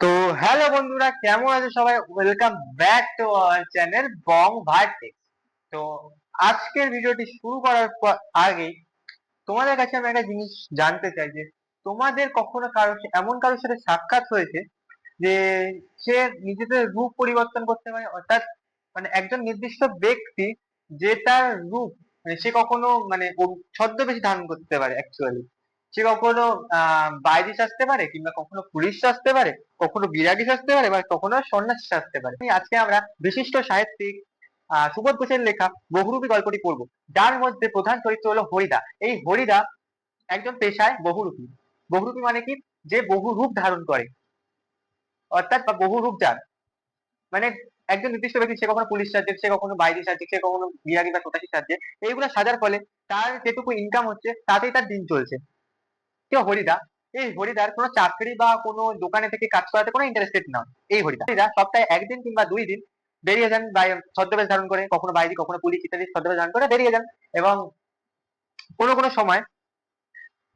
তো হ্যালো বন্ধুরা, কেমন আছো সবাই? Welcome back to our channel Bong vertex. তো আজকের ভিডিওটি শুরু করার আগেই তোমাদের কাছে আমি একটা জিনিস জানতে চাই যে তোমাদের কখনো এমন কারোর সাথে সাক্ষাৎ হয়েছে যে সে নিজেদের রূপ পরিবর্তন করতে পারে, অর্থাৎ মানে একজন নির্দিষ্ট ব্যক্তি যে তার রূপ মানে সে কখনো মানে ছদ্মবেশ ধারণ করতে পারে অ্যাকচুয়ালি। সে কখনো বাইরে সাজতে পারে, কিংবা কখনো পুলিশ সাজতে পারে, কখনো বিরাগী সাজতে পারে, বা কখনো সন্ন্যাসী সাজতে পারে। আজকে আমরা বিশিষ্ট সাহিত্যিক সুবোধ ঘোষের লেখা বহুরূপী গল্পটি পড়বো, যার মধ্যে প্রধান চরিত্র হলো হরিদা। এই হরিদা একজন পেশায় বহুরূপী। বহুরূপী মানে কি? যে বহু রূপ ধারণ করে, অর্থাৎ বা বহু রূপ যার, মানে একজন নির্দিষ্ট ব্যক্তি, সে কখনো পুলিশ সাজছে, সে কখনো বাইরে সাজছে, সে কখনো বিরাগী বা সন্ন্যাসী সাজছে। এইগুলো সাজার ফলে তার যেটুকু ইনকাম হচ্ছে তাতেই তার দিন চলছে। কেউ হরিদা, এই হরিদার কোনো চাকরি বা কোনো দোকানে থেকে কাজ করাতে কোনো ইন্টারেস্টেড নয়। এই হরিদা সপ্তাহে একদিন কিংবা 2 দিন বেরিয়ে যান ছদ্মবেশ ধারণ করে, কখনো বাইরে কখনো পুলিশ ইত্যাদি ছদ্মবেশ ধারণ করে বেরিয়ে যান। এবং কোনো কোনো সময়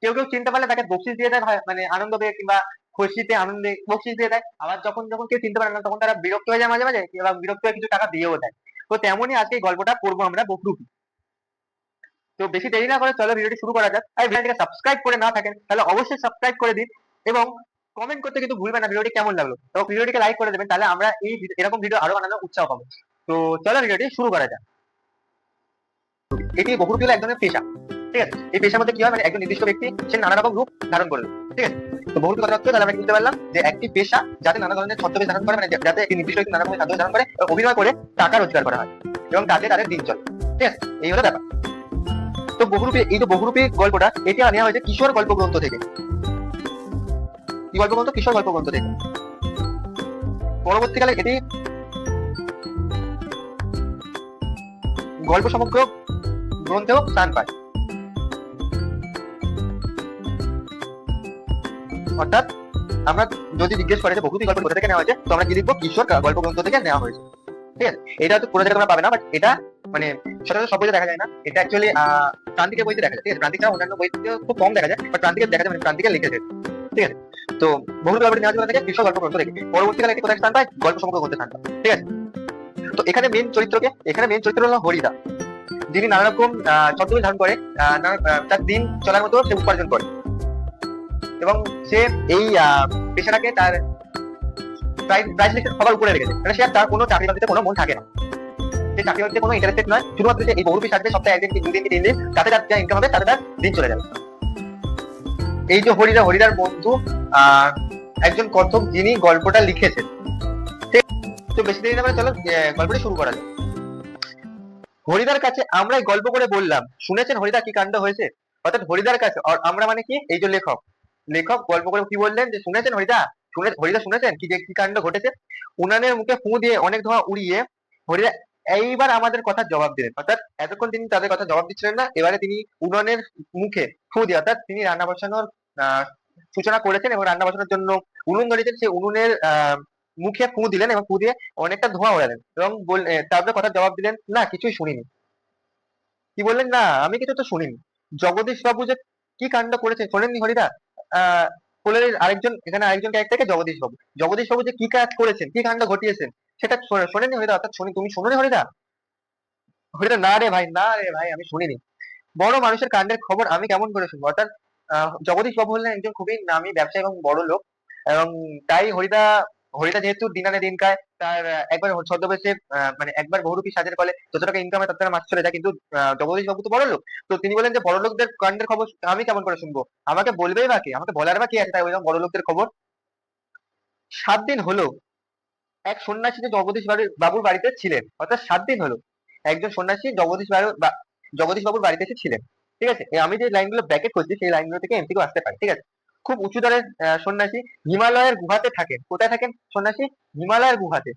কেউ কেউ চিনতে পারলে তাকে বকশিস দিয়ে দেয়, মানে আনন্দ পেয়ে কিংবা খুশিতে আনন্দে বকশিস দিয়ে দেয়। আবার যখন যখন কেউ চিনতে পারে না, তখন তারা বিরক্ত হয়ে যায় মাঝে মাঝে, এবং বিরক্ত হয়ে কিছু টাকা দিয়েও দেয়। তো তেমনই আজকে এই গল্পটা পড়বো আমরা, বহুরূপী। তো বেশি দেরি না করে চলো ভিডিওটি শুরু করা যাক। আর ভিডিওটিকে সাবস্ক্রাইব করে না থাকেন তাহলে অবশ্যই সাবস্ক্রাইব করে দিন, এবং কমেন্ট করতে কিন্তু ভুলবেন না ভিডিওটি কেমন লাগলো। তো ভিডিওটিকে লাইক করে দেবেন, তাহলে আমরা এরকম ভিডিও আরো বানানোর উৎসাহ পাবো। তো চলো ভিডিওটি শুরু করা যাক। এটি বহুরূপী হলো এক ধরনের পেশা, ঠিক আছে? এই পেশার মধ্যে কি হয়, মানে একজন নির্দিষ্ট ব্যক্তি সে নানা রকম রূপ ধারণ করলো, ঠিক আছে? তো বহুরূপী কথা হচ্ছে, তাহলে আমরা বুঝতে পারলাম যে একটি পেশা যাতে নানা ধরনের ছদ্মবেশ ধারণ করে, মানে যাতে একটি নির্দিষ্ট ব্যক্তি নানা রকমের ছদ্মবেশ ধারণ করে অভিনয় করে টাকা রোজগার করা হয়, এবং তাতে তাদের দিন চলে, ঠিক আছে? এই হলো ব্যাপার। তো বহুরূপী, এই যে বহুরূপী গল্পটা, এটি নেওয়া হয়েছে কিশোর গল্প গ্রন্থ থেকে। কি গল্প গ্রন্থ? কিশোর গল্প গ্রন্থ থেকে। পরবর্তীকালে এটি গল্প সমগ্র গ্রন্থেও স্থান পায়। অর্থাৎ আমরা যদি জিজ্ঞেস করে যে বহুরূপী গল্প কোথা থেকে নেওয়া হয়েছে, তো আমরা কি লিখবো? কিশোর গল্প গ্রন্থ থেকে নেওয়া হয়েছে, ঠিক আছে? এটা তো পুরো জায়গায় তোমরা পাবে না, বাট এটা মানে সচরাচর সব বইতে দেখা যায় না। এটা অ্যাকচুয়ালি প্রান্তিকের বইতে দেখা যায়, ঠিক আছে? প্রান্তিক ছাড়া অন্যান্য বইতে খুব কম দেখা যায়, বাট প্রান্তিকে দেখা যায়, মানে প্রান্তিকে লিখেছে, ঠিক আছে? তো বহুরূপী গল্পটি নেওয়া হয়েছে থেকে কিশোর গল্প গ্রন্থ থেকে। পরবর্তীকালে এটি কোথায় স্থান পায়? গল্প সমগ্র গ্রন্থে স্থান পায়, ঠিক আছে? তো এখানে মেন চরিত্র হলো হরিদা, যিনি নানা রকম ছদ্মবেশ ধারণ করে তার দিন চলার মতো সে উপার্জন করে, এবং সে এই পেশাটাকে তার প্রাইস লিস্টের সবার উপরে রেখেছে। মানে সে আর তার কোনো চাকরি বাকরিতে কোনো মন থাকে না, সে চাকরি বাকরিতে কোনো ইন্টারেস্টেড নয়, শুধুমাত্র সে এই বহুরূপী সাজবে সপ্তাহে একদিন কি 2 দিন কি 3 দিন, তাতে তার যা ইনকাম হবে তাতে তার দিন চলে যাবে। এই যে হরিদার বন্ধু একজন কথক, যিনি গল্পটা লিখেছেন। তো বেশি দেরি না করে চলো গল্পটি শুরু করা যাক। হরিদার কাছে আমরা এই গল্প করে বললাম, শুনেছেন হরিদা কি কাণ্ড হয়েছে? অর্থাৎ হরিদার কাছে, আমরা মানে কি, এই যে লেখক, গল্প করে কি বললেন যে শুনেছেন হরিদা শুনেছেন কি যে কি কাণ্ড ঘটেছে। উনানের মুখে ফু দিয়ে অনেক ধোঁয়া উড়িয়ে হরিদা এইবার আমাদের কথা জবাব দিলেন। অর্থাৎ এতক্ষণ তিনি তাদের কথা জবাব দিচ্ছিলেন না, এবারে তিনি উনানের মুখে ফু দিয়ে, অর্থাৎ তিনি রান্না বসানোর সূচনা করেছেন এবং রান্না বসানোর জন্য উনুন ধরেছেন, সেই উনুনের মুখে ফু দিলেন, এবং ফু দিয়ে অনেকটা ধোঁয়া ওড়ালেন, এবং তারপরে কথা জবাব দিলেন, না কিছুই শুনিনি। কি বললেন? না আমি কিছু তো শুনিনি। জগদীশ বাবু যে কি কাণ্ড করেছেন শোনেননি হরিদা? আহ কোলের আরেকজন ক্যারেক্টারকে জগদীশ বাবু যে কি কাজ করেছেন, কি কাণ্ড ঘটিয়েছেন, সেটা শোনেননি হরিদা? অর্থাৎ তুমি শোনোনি হরিদা? হরিদা, না রে ভাই, আমি শুনিনি। বড় মানুষের কাণ্ডের খবর আমি কেমন করে শুনবো? অর্থাৎ জগদীশ বাবু হলেন একজন খুবই নামী ব্যবসায়ী এবং বড় লোক, এবং তাই হরিদা যেহেতু দিন আনে দিন খায়, তার একবার ছদ্মবেশে মানে একবার বহুরূপী সাজের ফলে যত টাকা ইনকাম হয় তার টাকা মাস চলে যায়। কিন্তু জগদীশ বাবু তো বড় লোক, তো তিনি বলেন যে বড় লোকদের কাণ্ডের খবর আমি কেমন করে শুনবো? আমাকে বলবেই বা কে? আমাকে বলার বা কে আছে তাই বললাম বড় লোকদের খবর? 7 দিন হলো এক সন্ন্যাসী যে বাবুর বাড়িতে ছিলেন, অর্থাৎ 7 দিন হলো একজন সন্ন্যাসী জগদীশ বাবুর বাড়িতে এসে ছিলেন, ঠিক আছে? আমি যে লাইনগুলো ব্র্যাকেট করছি সেই লাইনগুলো থেকে এমসিকিউ আসতে পারে, ঠিক আছে? খুব উঁচু দরের সন্ন্যাসী, হিমালয়ের গুহাতে থাকেন। কোথায় থাকেন সন্ন্যাসী? হিমালয়ের গুহাতে।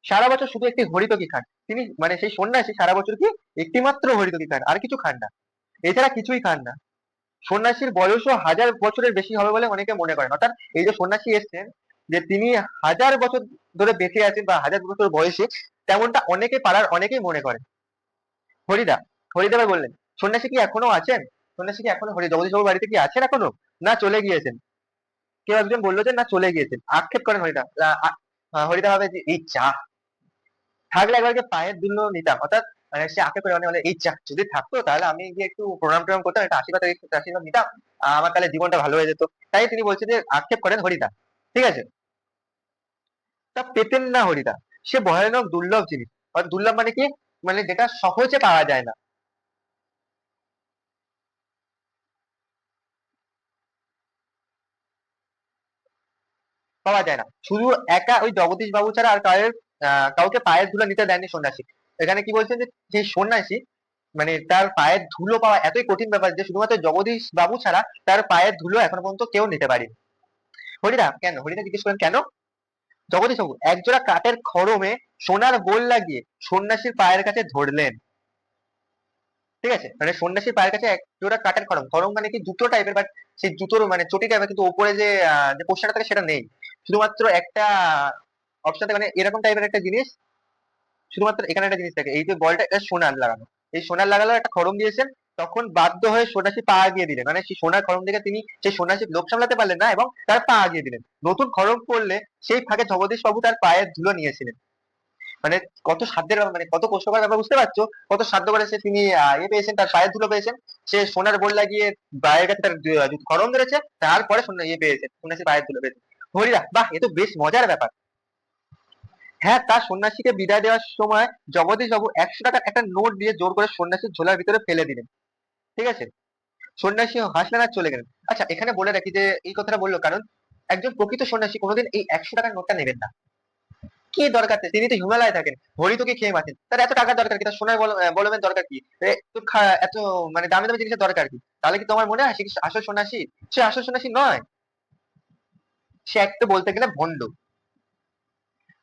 সারা বছর শুধু একটি হরিতকি খান তিনি, মানে সেই সন্ন্যাসী সারা বছর কি একটি মাত্র হরিতকি খান, আর কিছু খান না, এছাড়া কিছুই খান না। সন্ন্যাসীর বয়সও 1000 বছরের বেশি হবে বলে অনেকে মনে করেন। অর্থাৎ এই যে সন্ন্যাসী এসছেন, যে তিনি 1000 বছর ধরে বেঁচে আছেন বা 1000 বছর বয়সে, তেমনটা অনেকেই মনে করেন। হরিদা হরিদেব বললেন, সন্ন্যাসী কি এখনো আছেন? সন্ন্যাসী কি এখনো জগদীশ বাবুর বাড়িতে কি আছেন এখনো? না চলে গিয়েছেন। কেউ একজন বললো যে না চলে গিয়েছেন, আক্ষেপ করেন হরিদা। হরিদা ভাবে যে এই চা থাকলে একবারকে পায়ের ধুলো নিতাম, অর্থাৎ মানে সে আক্ষেপ করে মানে এই চা যদি থাকতো তাহলে আমি গিয়ে একটু প্রণাম টনাম করতাম, একটা আশীর্বাদ নিতাম, আমার তাহলে জীবনটা ভালো হয়ে যেত। তাই তিনি বলছে যে আক্ষেপ করেন হরিদা। ঠিক আছে, তা পেতেন না হরিদা। সে ভয়ানক দুর্লভ জিনিস। আর দুর্লভ মানে কি, মানে যেটা সহজে পাওয়া যায় না, পাওয়া যায় না। শুধু একা ওই জগদীশ বাবু ছাড়া আর কাউকে পায়ের ধুলো নিতে দেয়নি সন্ন্যাসী। এখানে কি বলছেন যে সেই সন্ন্যাসী মানে তার পায়ের ধুলো পাওয়া এতই কঠিন ব্যাপার যে শুধুমাত্র জগদীশ বাবু ছাড়া তার পায়ের ধুলো এখনো পর্যন্ত কেউ নিতে পারেনি। হরিদা কেন, হরিদা জিজ্ঞেস করেন কেন। জগদীশ বাবু একজোড়া কাঠের খড়মে সোনার বোল লাগিয়ে সন্ন্যাসীর পায়ের কাছে ধরলেন। ঠিক আছে, মানে সন্ন্যাসীর পায়ের কাছে এক জোড়া কাঠের খড়ম, খড়ম মানে কি জুতো টাইপের, বাট সেই জুতোর মানে চটি টাইপের, কিন্তু উপরে যে যে পোস্টারটা থাকে সেটা নেই, শুধুমাত্র একটা অপশন থাকে, মানে এরকম টাইপের একটা জিনিস। শুধুমাত্র এখানে একটা জিনিস থাকে, এই যে বলটা এটা সোনার লাগানো, এই সোনার লাগালো একটা খড়ম দিয়েছেন। তখন বাধ্য হয়ে সন্ন্যাসী পা দিয়ে দিলেন, মানে সেই সোনার খড়ম দেখে তিনি সেই সন্ন্যাসী লোভ সামলাতে পারলেন না এবং তার পা দিয়ে দিলেন। নতুন খড়ম পড়লে সেই ফাঁকে জগদীশ বাবু তার পায়ের ধুলো নিয়েছিলেন। মানে কত সাধ্যের ব্যাপার, মানে কত কষ্টকর ব্যাপার, বুঝতে পারছো কত সাধ্য করে সে তিনি ইয়ে পেয়েছেন, তার পায়ের ধুলো পেয়েছেন। সে সোনার বোল লাগিয়ে পায়ের কাছে তার খড়ম ধরেছে, তারপরে ইয়ে পেয়েছেন, সন্ন্যাসী পায়ের ধুলো পেয়েছেন। হরিরা বাহ, এ তো বেশ মজার ব্যাপার। হ্যাঁ, তার সন্ন্যাসীকে বিদায় দেওয়ার সময় জগদীশ বাবু 100 টাকার একটা নোট দিয়ে জোর করে সন্ন্যাসীর ঝোলার ভিতরে ফেলে দিলেন। ঠিক আছে, সন্ন্যাসী হাসলেন আর চলে গেলেন। আচ্ছা, এখানে বলে রাখি যে এই কথাটা বললো কারণ একজন প্রকৃত সন্ন্যাসী কোনোদিন এই 100 টাকার নোটটা নেবেন না। কি দরকার, তিনি তো হিমালয়ে থাকেন, হরি তোকে খেয়ে বাঁচেন, তার এত টাকার দরকার কি, তার সোনার বলবেন দরকার কি, এত মানে দামি দামি জিনিসের দরকার কি? তাহলে কি তোমার মনে হয় সে কি আসল সন্ন্যাসী? সে আসল সন্ন্যাসী নয়, সে একটা বলতে গেলে ভণ্ড।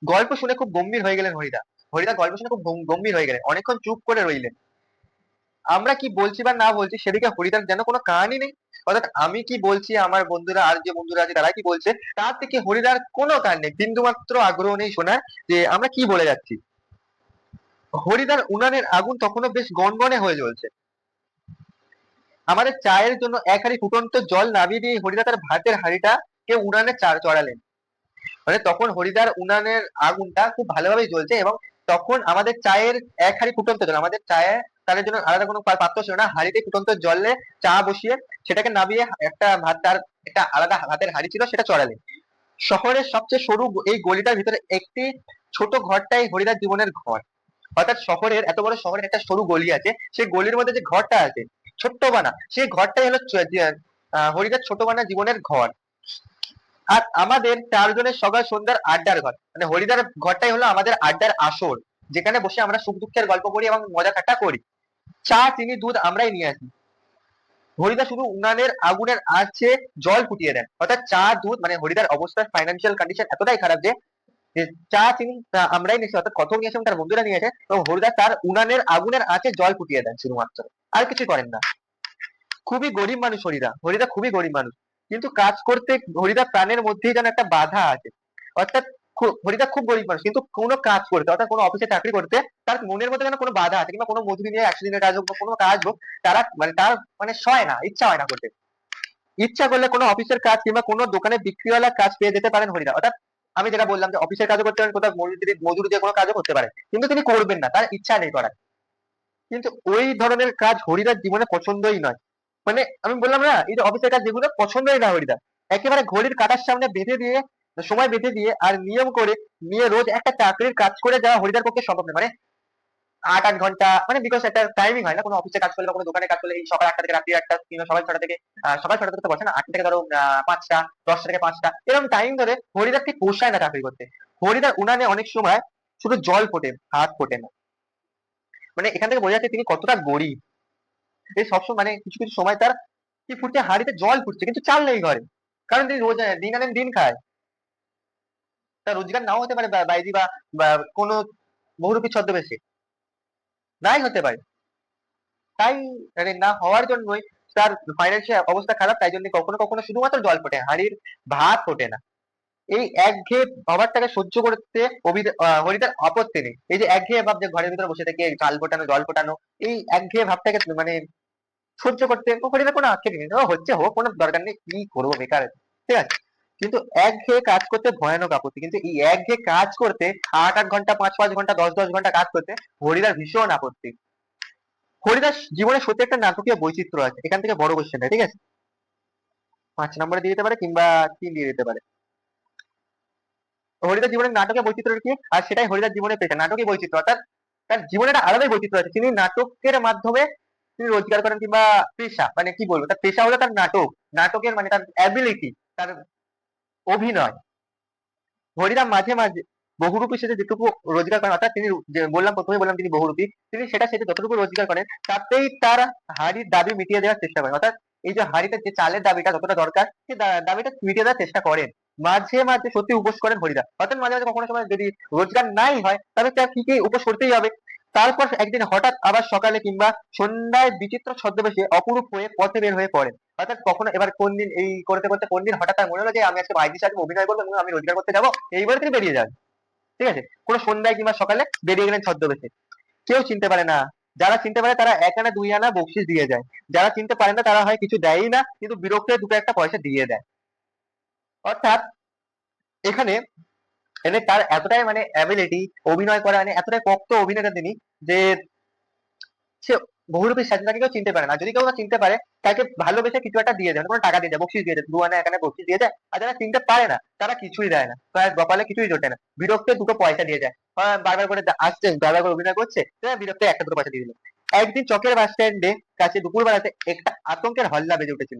গল্প শুনে খুব গম্ভীর হয়ে গেলেন হরিদা। হরিদা গল্প শুনে খুব গম্ভীর হয়ে গেলেন, অনেকক্ষণ চুপ করে রইলেন। আমরা কি বলছি বা না বলছি সেদিকে হরিদার যেন কোনো কারণই নেই। অর্থাৎ আমি কি বলছি, আমার বন্ধুরা আর যে বন্ধুরা আছে তারা কি বলছে, তার থেকে হরিদার কোনো কারণ নেই, বিন্দুমাত্র আগ্রহ নেই শোনার যে আমরা কি বলে যাচ্ছি। হরিদার উনানের আগুন তখনও বেশ গনগনে হয়ে জ্বলছে। আমাদের চায়ের জন্য এক হাঁড়ি ফুটন্ত জল নামিয়ে দিয়ে হরিদা তার ভাতের হাঁড়িটা কে উনানে চড়ালেন। মানে তখন হরিদার উনানের আগুনটা খুব ভালোভাবে জ্বলছে এবং তখন আমাদের চায়ের এক হাঁড়ি ফুটন্ত জল, আমাদের চায়ে তাদের জন্য আলাদা কোনো পাত্র ছিল না, হাঁড়িতে ফুটন্ত জলে চা বসিয়ে সেটাকে নামিয়ে একটা ভাত, তার একটা আলাদা ভাতের হাঁড়ি ছিল সেটা চড়ালেন। শহরের সবচেয়ে সরু এই গলিটার ভিতরে একটি ছোট ঘরটাই হরিদার জীবনের ঘর। অর্থাৎ শহরের এত বড় শহরের একটা সরু গলি আছে, সেই গলির মধ্যে যে ঘরটা আছে ছোট্ট বানা, সেই ঘরটাই হলো হরিদার ছোট বানা জীবনের ঘর। আর আমাদের চারজনের সকাল সন্ধ্যার আড্ডার ঘর, মানে হরিদার ঘরটাই হলো আমাদের আড্ডার আসর, যেখানে বসে আমরা সুখ দুঃখের গল্প করি এবং মজা ঠাট্টা করি। চা চিনি দুধ আমরাই নিয়ে আসি, হরিদা শুধু উনানের আগুনের আঁচে জল ফুটিয়ে দেন। অর্থাৎ চা দুধ, মানে হরিদার অবস্থার ফাইন্যান্সিয়াল কন্ডিশন এতটাই খারাপ যে যে চা চিনি আমরাই নিয়েছি, অর্থাৎ কত নিয়েছে এবং তার বন্ধুরা নিয়েছে, এবং হরিদা তার উনানের আগুনের আঁচে জল ফুটিয়ে দেন শুধুমাত্র, আর কিছু করেন না। খুবই গরিব মানুষ হরিদা, হরিদা খুবই গরিব মানুষ, কিন্তু কাজ করতে হরিদা প্রাণের মধ্যেই যেন একটা বাধা আছে। অর্থাৎ হরিদা খুব গরিব মানুষ, কিন্তু কোনো কাজ করতে, অর্থাৎ কোনো অফিসে চাকরি করতে তার মনের মধ্যে যেন কোনো বাধা আছে, কিংবা কোনো মজুরি নিয়ে 100 দিনের কাজ হোক বা কোনো কাজ হোক, তারা মানে তার মানে সয় না, ইচ্ছা হয় না করতে। ইচ্ছা করলে কোনো অফিসের কাজ কিংবা কোনো দোকানে বিক্রিওয়ালা কাজ পেয়ে যেতে পারেন হরিদা। অর্থাৎ আমি যেটা বললাম যে অফিসের কাজও করতে পারেন, কোথাও মজুরি দিয়ে কোনো কাজও করতে পারেন, কিন্তু তিনি করবেন না, তার ইচ্ছা নেই করার। কিন্তু ওই ধরনের কাজ হরিদার জীবনে পছন্দই নয়। মানে আমি বললাম না, এই যে অফিসের কাজ যেগুলো পছন্দই না হরিদার, একেবারে ঘড়ির কাঁটার সামনে বেঁধে দিয়ে, সময় বেঁধে দিয়ে আর নিয়ম করে নিয়ে রোজ একটা চাকরির কাজ করে যাওয়া হরিদার পক্ষে সম্ভব নয়। মানে 8-8 ঘন্টা, মানে বিকজ একটা টাইমিং হয় না কোনো অফিসে কাজ করলে বা কোনো দোকানে কাজ করলে, এই সকাল 8টা থেকে রাত্রি 8টা, কিংবা সকাল 6টা থেকে সকাল 6টা থেকে তো বসে না, 8টা থেকে ধরো 5টা, 10টা থেকে 5টা, এরকম টাইম ধরে হরিদার ঠিক পোষায় না চাকরি করতে। হরিদার উনানে অনেক সময় শুধু জল ফোটে, ভাত ফোটে না। মানে এখান থেকে বোঝা যাচ্ছে তিনি কতটা গরিব। এই সবসময় মানে কিছু কিছু সময় তার কি ফুটছে, হাঁড়িতে জল ফুটছে কিন্তু চাল নেই ঘরে, কারণ তিনি রোজ দিন আনেন দিন খায়। তার রোজগার নাও হতে পারে বাইজি বা কোনো বহুরূপী ছদ্মবেশে, নাই হতে পারে। তাই মানে না হওয়ার জন্যই তার ফাইন্যান্সিয়াল অবস্থা খারাপ, তাই জন্য কখনো কখনো শুধুমাত্র জল ফোটে, হাঁড়ির ভাত ফোটে না। এই একঘেয়ে ভাবারটাকে সহ্য করতে হরিদার আপত্তি নেই। এই যে একঘেয়ে ভাব যে ঘরের ভিতরে বসে থেকে চাল ফোটানো জল ফোটানো, এই একঘেয়ে ভাবটাকে মানে সহ্য করতে হরিদার কোনো আক্ষেপ নেই, ও হচ্ছে হোক, কোনো দরকার নেই, কি করবো বেকার। ঠিক আছে, কিন্তু একঘেয়ে কাজ করতে ভয়ানক আপত্তি, কিন্তু এই একঘেয়ে কাজ করতে 8-8 ঘন্টা 5-5 ঘন্টা 10-10 ঘন্টা কাজ করতে হরিদার ভীষণ আপত্তি। হরিদাস জীবনে সত্যি একটা নাটকীয় বৈচিত্র্য আছে, এখান থেকে বড় কোশ্চেনটা, ঠিক আছে? 5 নম্বরে দিয়ে দিতে পারে কিংবা 3 দিয়ে দিতে পারে। হরিদাস জীবনের নাটকের বৈচিত্র্য কি, আর সেটাই হরিদাস জীবনের পেশা নাটকীয় বৈচিত্র্য, অর্থাৎ তার জীবনে একটা আলাদাই বৈচিত্র্য আছে। তিনি নাটকের মাধ্যমে তিনি রোজগার করেন, কিংবা পেশা মানে কি বলবো, তার পেশা হলো তার নাটক, নাটকের মানে তার অ্যাবিলিটি, তার অভিনয়। হরিরাম মাঝে মাঝে বহুরূপী সেজে যেটুকু রোজগার করেন, অর্থাৎ তিনি বললাম প্রথমেই বললাম তিনি বহুরূপী, তিনি সেটা সেজে যতটুকু রোজগার করেন তাতেই তার হাড়ির দাবি মিটিয়ে দেওয়ার চেষ্টা করেন, অর্থাৎ এই যে হাড়িতে যে চালের দাবিটা যতটা দরকার সেই দাবিটা মিটিয়ে দেওয়ার চেষ্টা করেন। মাঝে মাঝে সত্যি উপোস করেন হরিদা, অর্থাৎ মাঝে মাঝে কখনো সময় যদি রোজগার নাই হয় তাহলে তার কি উপোস করতেই হবে। তারপর একদিন হঠাৎ আবার সকালে কিংবা সন্ধ্যায় বিচিত্র ছদ্মবেশে অপরূপ হয়ে পথে বের হয়ে পড়েন, অর্থাৎ কখনো এবার কোন দিন এই করতে করতে কোন দিন হঠাৎ তার মনে হলো যে আমি আজকে ভাইজির সাথে অভিনয় করবো এবং আমি রোজগার করতে যাবো, এইবারে তিনি বেরিয়ে যান, ঠিক আছে? কোনো সন্ধ্যায় কিংবা সকালে বেরিয়ে গেলেন ছদ্মবেশে। কেউ চিনতে পারে না, যারা চিনতে পারে তারা 1 আনা 2 আনা বকশিস দিয়ে যায়, যারা চিনতে পারে না তারা হয় কিছু দেয়ই না, কিন্তু বিরক্ত হয়ে 2 একটা পয়সা দিয়ে দেয়। অর্থাৎ এখানে এনে তার এতটাই মানে অ্যাবিলিটি অভিনয় করা, মানে এতটাই পক্ত অভিনেতা তিনি যে সে বহুরূপীর সাথে তাকে কেউ চিনতে পারে না, যদি কেউ চিনতে পারে তাকে ভালোবেসে কিছু একটা দিয়ে দেয়, মানে কোনো টাকা দিয়ে দেয়, বকশিস দিয়ে দেয়, 2 আনা 1 আনা বকশিস দিয়ে দেয়। আর যারা চিনতে পারে না তারা কিছুই দেয় না, তার কপালে কিছুই জোটে না, বিরক্ত 2টো পয়সা দিয়ে যায়। বারবার করে আসছে, বারবার করে অভিনয় করছে, বিরক্ত 1-2 পয়সা দিয়ে দিল। একদিন চকের বাস স্ট্যান্ডে কাছে দুপুর বেলাতে একটা আতঙ্কের হল্লা বেজে উঠেছিল।